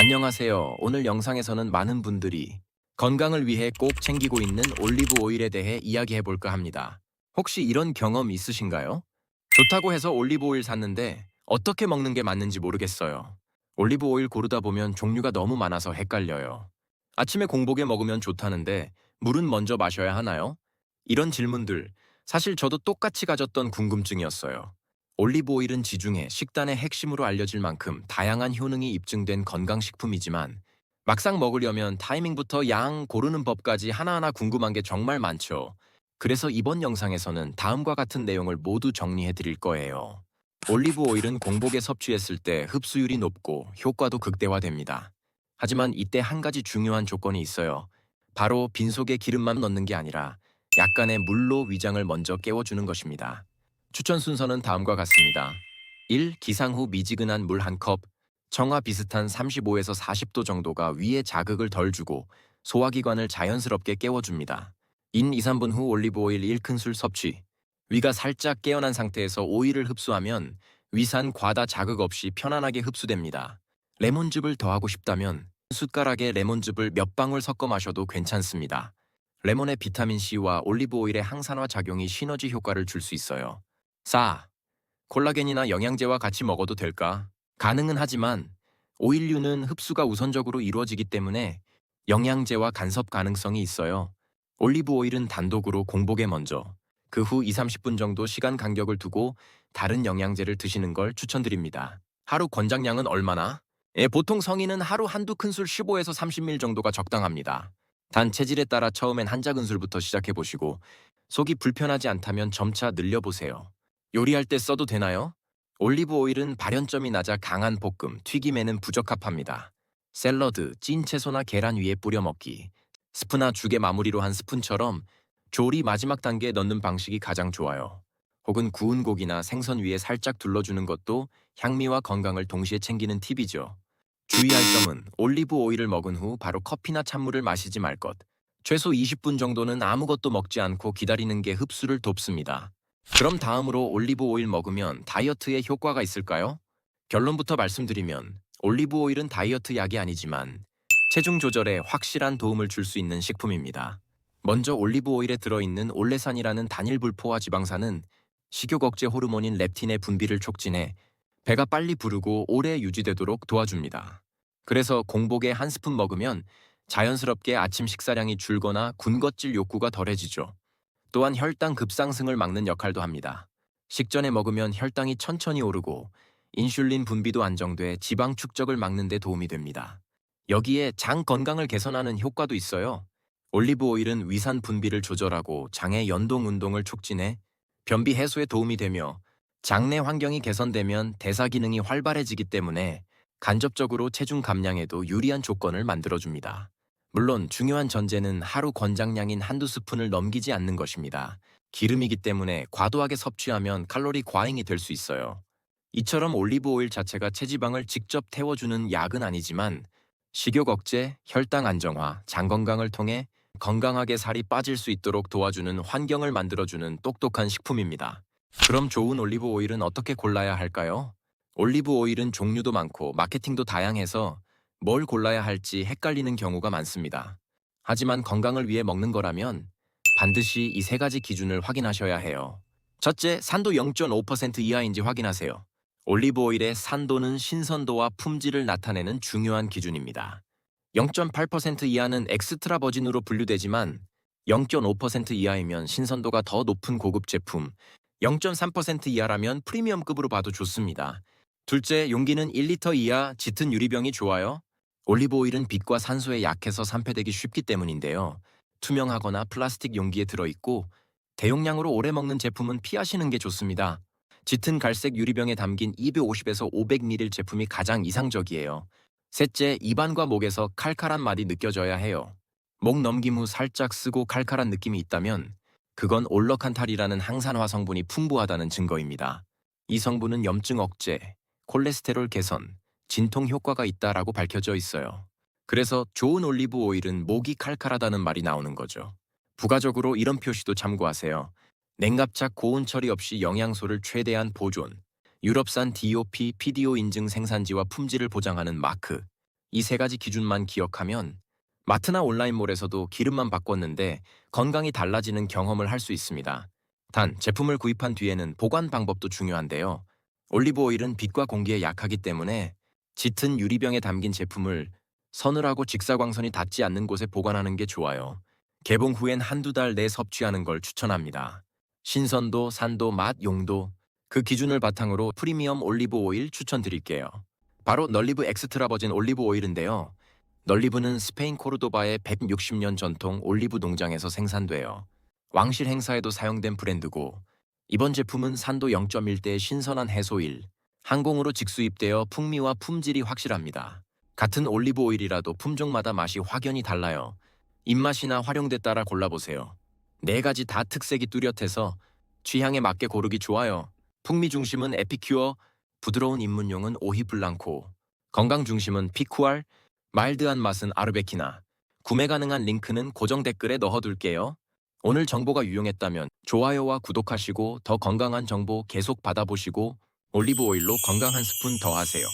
안녕하세요. 오늘 영상에서는 많은 분들이 건강을 위해 꼭 챙기고 있는 올리브 오일에 대해 이야기해 볼까 합니다. 혹시 이런 경험 있으신가요? 좋다고 해서 올리브 오일 샀는데 어떻게 먹는 게 맞는지 모르겠어요. 올리브 오일 고르다 보면 종류가 너무 많아서 헷갈려요. 아침에 공복에 먹으면 좋다는데 물은 먼저 마셔야 하나요? 이런 질문들, 사실 저도 똑같이 가졌던 궁금증이었어요. 올리브 오일은 지중해 식단의 핵심으로 알려질 만큼 다양한 효능이 입증된 건강식품이지만 막상 먹으려면 타이밍부터 양 고르는 법까지 하나하나 궁금한 게 정말 많죠. 그래서 이번 영상에서는 다음과 같은 내용을 모두 정리해 드릴 거예요. 올리브 오일은 공복에 섭취했을 때 흡수율이 높고 효과도 극대화됩니다. 하지만 이때 한 가지 중요한 조건이 있어요. 바로 빈속에 기름만 넣는 게 아니라 약간의 물로 위장을 먼저 깨워주는 것입니다. 추천 순서는 다음과 같습니다. 1. 기상 후 미지근한 물 한 컵. 정화 비슷한 35에서 40도 정도가 위에 자극을 덜 주고 소화기관을 자연스럽게 깨워줍니다. 인 2~3분 후 올리브 오일 1큰술 섭취. 위가 살짝 깨어난 상태에서 오일을 흡수하면 위산 과다 자극 없이 편안하게 흡수됩니다. 레몬즙을 더하고 싶다면 숟가락에 레몬즙을 몇 방울 섞어 마셔도 괜찮습니다. 레몬의 비타민C와 올리브 오일의 항산화 작용이 시너지 효과를 줄 수 있어요. 4. 콜라겐이나 영양제와 같이 먹어도 될까? 가능은 하지만 오일류는 흡수가 우선적으로 이루어지기 때문에 영양제와 간섭 가능성이 있어요. 올리브 오일은 단독으로 공복에 먼저, 그 후 2~30분 정도 시간 간격을 두고 다른 영양제를 드시는 걸 추천드립니다. 하루 권장량은 얼마나? 보통 성인은 하루 한두 큰술 15에서 30ml 정도가 적당합니다. 단 체질에 따라 처음엔 한 작은술부터 시작해보시고 속이 불편하지 않다면 점차 늘려보세요. 요리할 때 써도 되나요? 올리브 오일은 발연점이 낮아 강한 볶음, 튀김에는 부적합합니다. 샐러드, 찐 채소나 계란 위에 뿌려 먹기, 스프나 죽의 마무리로 한 스푼처럼 조리 마지막 단계에 넣는 방식이 가장 좋아요. 혹은 구운 고기나 생선 위에 살짝 둘러주는 것도 향미와 건강을 동시에 챙기는 팁이죠. 주의할 점은 올리브 오일을 먹은 후 바로 커피나 찬물을 마시지 말 것. 최소 20분 정도는 아무것도 먹지 않고 기다리는 게 흡수를 돕습니다. 그럼 다음으로 올리브 오일 먹으면 다이어트에 효과가 있을까요? 결론부터 말씀드리면 올리브 오일은 다이어트 약이 아니지만 체중 조절에 확실한 도움을 줄 수 있는 식품입니다. 먼저 올리브 오일에 들어있는 올레산이라는 단일 불포화 지방산은 식욕 억제 호르몬인 렙틴의 분비를 촉진해 배가 빨리 부르고 오래 유지되도록 도와줍니다. 그래서 공복에 한 스푼 먹으면 자연스럽게 아침 식사량이 줄거나 군것질 욕구가 덜해지죠. 또한 혈당 급상승을 막는 역할도 합니다. 식전에 먹으면 혈당이 천천히 오르고 인슐린 분비도 안정돼 지방 축적을 막는 데 도움이 됩니다. 여기에 장 건강을 개선하는 효과도 있어요. 올리브 오일은 위산 분비를 조절하고 장의 연동 운동을 촉진해 변비 해소에 도움이 되며 장내 환경이 개선되면 대사 기능이 활발해지기 때문에 간접적으로 체중 감량에도 유리한 조건을 만들어줍니다. 물론 중요한 전제는 하루 권장량인 한두 스푼을 넘기지 않는 것입니다. 기름이기 때문에 과도하게 섭취하면 칼로리 과잉이 될 수 있어요. 이처럼 올리브 오일 자체가 체지방을 직접 태워주는 약은 아니지만 식욕 억제, 혈당 안정화, 장 건강을 통해 건강하게 살이 빠질 수 있도록 도와주는 환경을 만들어주는 똑똑한 식품입니다. 그럼 좋은 올리브 오일은 어떻게 골라야 할까요? 올리브 오일은 종류도 많고 마케팅도 다양해서 뭘 골라야 할지 헷갈리는 경우가 많습니다. 하지만 건강을 위해 먹는 거라면 반드시 이 세 가지 기준을 확인하셔야 해요. 첫째, 산도 0.5% 이하인지 확인하세요. 올리브 오일의 산도는 신선도와 품질을 나타내는 중요한 기준입니다. 0.8% 이하는 엑스트라 버진으로 분류되지만 0.5% 이하이면 신선도가 더 높은 고급 제품, 0.3% 이하라면 프리미엄급으로 봐도 좋습니다. 둘째, 용기는 1리터 이하 짙은 유리병이 좋아요. 올리브 오일은 빛과 산소에 약해서 산패되기 쉽기 때문인데요. 투명하거나 플라스틱 용기에 들어있고 대용량으로 오래 먹는 제품은 피하시는 게 좋습니다. 짙은 갈색 유리병에 담긴 250에서 500ml 제품이 가장 이상적이에요. 셋째, 입안과 목에서 칼칼한 맛이 느껴져야 해요. 목 넘김 후 살짝 쓰고 칼칼한 느낌이 있다면 그건 올러칸탈이라는 항산화 성분이 풍부하다는 증거입니다. 이 성분은 염증 억제, 콜레스테롤 개선, 진통 효과가 있다라고 밝혀져 있어요. 그래서 좋은 올리브 오일은 목이 칼칼하다는 말이 나오는 거죠. 부가적으로 이런 표시도 참고하세요. 냉각착 고온 처리 없이 영양소를 최대한 보존, 유럽산 DOP, PDO 인증 생산지와 품질을 보장하는 마크, 이 세 가지 기준만 기억하면 마트나 온라인몰에서도 기름만 바꿨는데 건강이 달라지는 경험을 할 수 있습니다. 단, 제품을 구입한 뒤에는 보관 방법도 중요한데요. 올리브 오일은 빛과 공기에 약하기 때문에 짙은 유리병에 담긴 제품을 서늘하고 직사광선이 닿지 않는 곳에 보관하는 게 좋아요. 개봉 후엔 한두 달 내 섭취하는 걸 추천합니다. 신선도, 산도, 맛, 용도, 그 기준을 바탕으로 프리미엄 올리브 오일 추천드릴게요. 바로 널리브 엑스트라 버진 올리브 오일인데요. 널리브는 스페인 코르도바의 160년 전통 올리브 농장에서 생산돼요. 왕실 행사에도 사용된 브랜드고, 이번 제품은 산도 0.1대의 신선한 해소일, 항공으로 직수입되어 풍미와 품질이 확실합니다. 같은 올리브 오일이라도 품종마다 맛이 확연히 달라요. 입맛이나 활용도에 따라 골라보세요. 네 가지 다 특색이 뚜렷해서 취향에 맞게 고르기 좋아요. 풍미 중심은 에피큐어, 부드러운 입문용은 오히 블랑코, 건강 중심은 피쿠알, 마일드한 맛은 아르베키나. 구매 가능한 링크는 고정 댓글에 넣어둘게요. 오늘 정보가 유용했다면 좋아요와 구독하시고 더 건강한 정보 계속 받아보시고 올리브 오일로 건강 한 스푼 더 하세요.